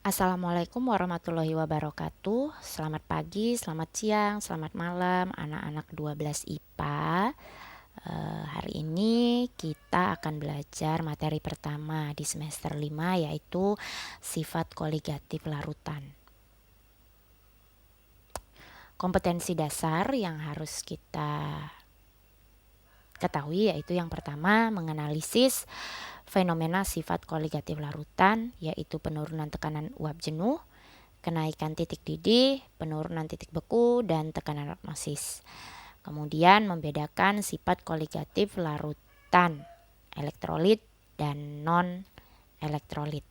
Assalamualaikum warahmatullahi wabarakatuh. Selamat pagi, selamat siang, selamat malam anak-anak 12 IPA. Hari ini kita akan belajar materi pertama di semester 5, yaitu sifat koligatif larutan. Kompetensi dasar yang harus kita ketahui yaitu yang pertama, menganalisis fenomena sifat koligatif larutan, yaitu penurunan tekanan uap jenuh, kenaikan titik didih, penurunan titik beku, dan tekanan osmosis. Kemudian membedakan sifat koligatif larutan elektrolit dan non-elektrolit.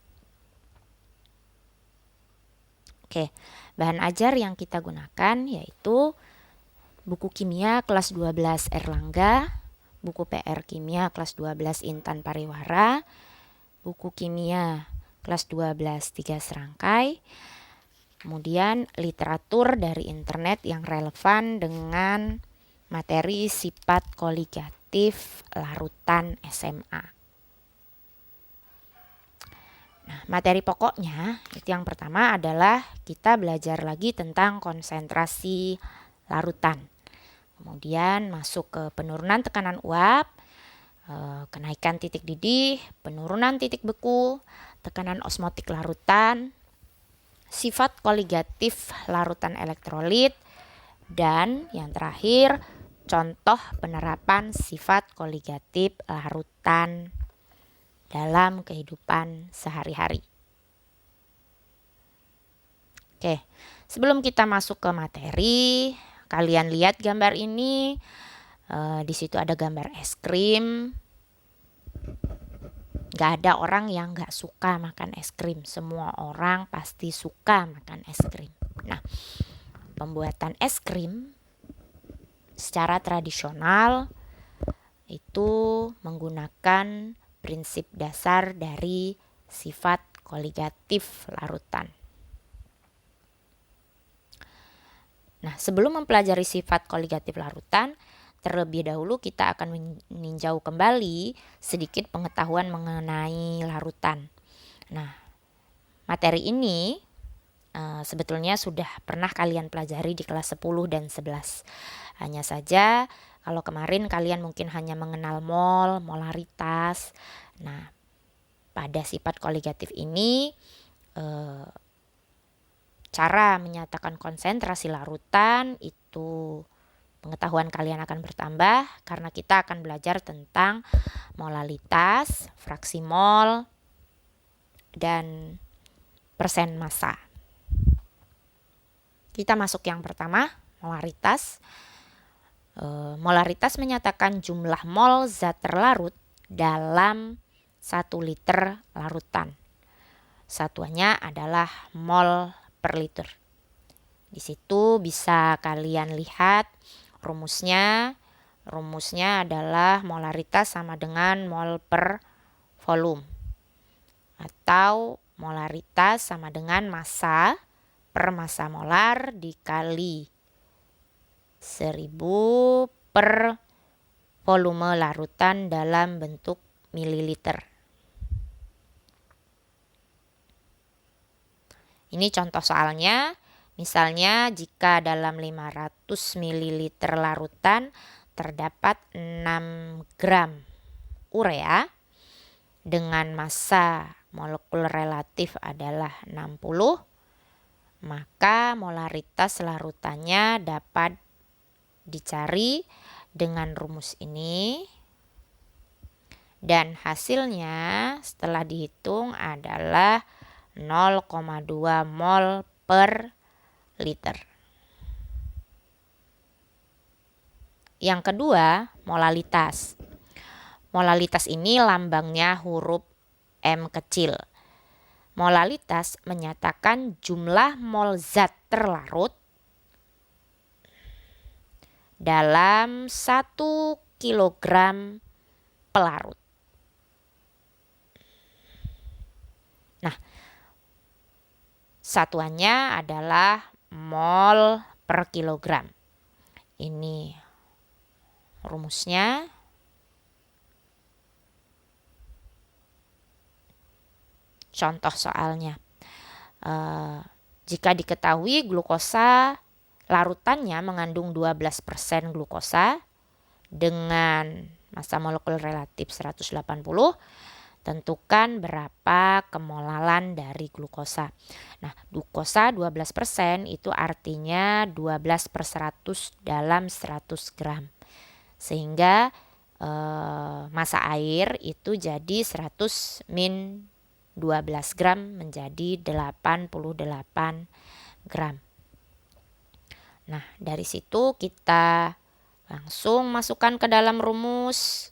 Oke, bahan ajar yang kita gunakan yaitu buku kimia kelas 12 Erlangga, buku PR kimia kelas 12 Intan Pariwara, buku kimia kelas 12 3 serangkai, kemudian literatur dari internet yang relevan dengan materi sifat koligatif larutan SMA. Nah, materi pokoknya itu yang pertama adalah kita belajar lagi tentang konsentrasi larutan. Kemudian masuk ke penurunan tekanan uap, kenaikan titik didih, penurunan titik beku, tekanan osmotik larutan, sifat koligatif larutan elektrolit, dan yang terakhir contoh penerapan sifat koligatif larutan dalam kehidupan sehari-hari. Oke, sebelum kita masuk ke materi, kalian lihat gambar ini. Di situ ada gambar es krim. Gak ada orang yang gak suka makan es krim. Semua orang pasti suka makan es krim. Nah, pembuatan es krim secara tradisional itu menggunakan prinsip dasar dari sifat koligatif larutan. Nah, sebelum mempelajari sifat koligatif larutan, terlebih dahulu kita akan meninjau kembali sedikit pengetahuan mengenai larutan. Nah, materi ini sebetulnya sudah pernah kalian pelajari di kelas 10 dan 11. Hanya saja kalau kemarin kalian mungkin hanya mengenal mol, molaritas. Nah, pada sifat koligatif ini cara menyatakan konsentrasi larutan itu pengetahuan kalian akan bertambah karena kita akan belajar tentang molalitas, fraksi mol, dan persen massa. Kita masuk yang pertama, molaritas. Molaritas menyatakan jumlah mol zat terlarut dalam 1 liter larutan. Satuannya adalah mol per liter. Di situ bisa kalian lihat rumusnya. Rumusnya adalah molaritas sama dengan mol per volume. Atau molaritas sama dengan massa per massa molar dikali 1000 per volume larutan dalam bentuk mililiter. Ini contoh soalnya, misalnya jika dalam 500 ml larutan terdapat 6 gram urea dengan massa molekul relatif adalah 60, maka molaritas larutannya dapat dicari dengan rumus ini. Dan hasilnya setelah dihitung adalah 0,2 mol per liter. Yang kedua, molalitas. Molalitas ini lambangnya huruf M kecil. Molalitas menyatakan jumlah mol zat terlarut dalam 1 kilogram pelarut. Nah, satuannya adalah mol per kilogram. Ini rumusnya. Contoh soalnya. Jika diketahui glukosa larutannya mengandung 12% glukosa dengan massa molekul relatif 180, tentukan berapa kemolalan dari glukosa. Nah, glukosa 12% itu artinya 12/100 dalam 100 gram. Sehingga massa air itu jadi 100 min 12 gram menjadi 88 gram. Nah, dari situ kita langsung masukkan ke dalam rumus.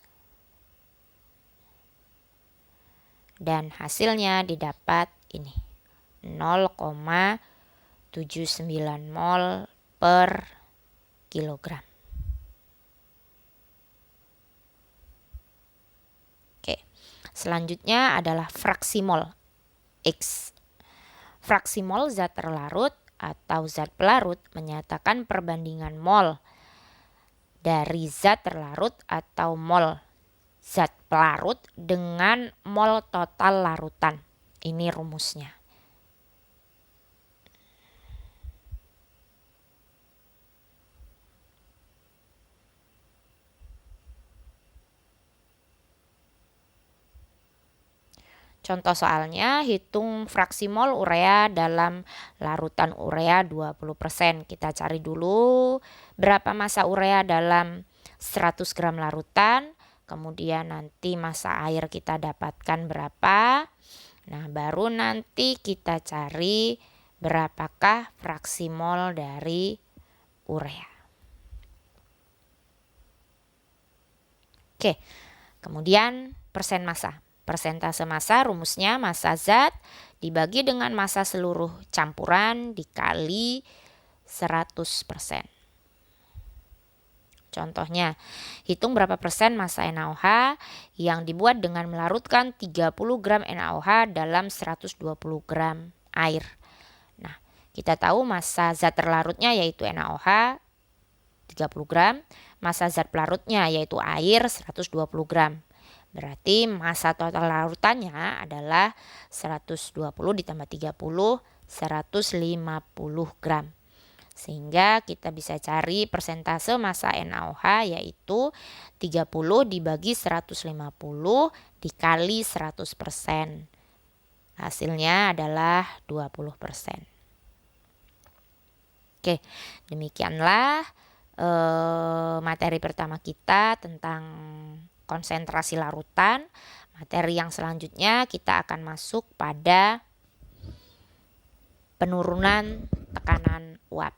Dan hasilnya didapat ini, 0,79 mol per kilogram. Oke, selanjutnya adalah fraksi mol X. Fraksi mol zat terlarut atau zat pelarut menyatakan perbandingan mol dari zat terlarut atau mol zat pelarut dengan mol total larutan. Ini rumusnya. Contoh soalnya, hitung fraksi mol urea dalam larutan urea 20%. Kita cari dulu berapa massa urea dalam 100 gram larutan. Kemudian nanti massa air kita dapatkan berapa. Nah, baru nanti kita cari berapakah fraksi mol dari urea. Oke, kemudian persen massa. Persentase massa rumusnya massa zat dibagi dengan massa seluruh campuran dikali 100%. Contohnya, hitung berapa persen massa NaOH yang dibuat dengan melarutkan 30 gram NaOH dalam 120 gram air. Nah, kita tahu massa zat terlarutnya yaitu NaOH 30 gram, massa zat pelarutnya yaitu air 120 gram. Berarti massa total larutannya adalah 120 ditambah 30, 150 gram. Sehingga kita bisa cari persentase massa NaOH yaitu 30 dibagi 150 dikali 100%. Hasilnya adalah 20%. Oke, demikianlah materi pertama kita tentang konsentrasi larutan. Materi yang selanjutnya kita akan masuk pada penurunan tekanan uap.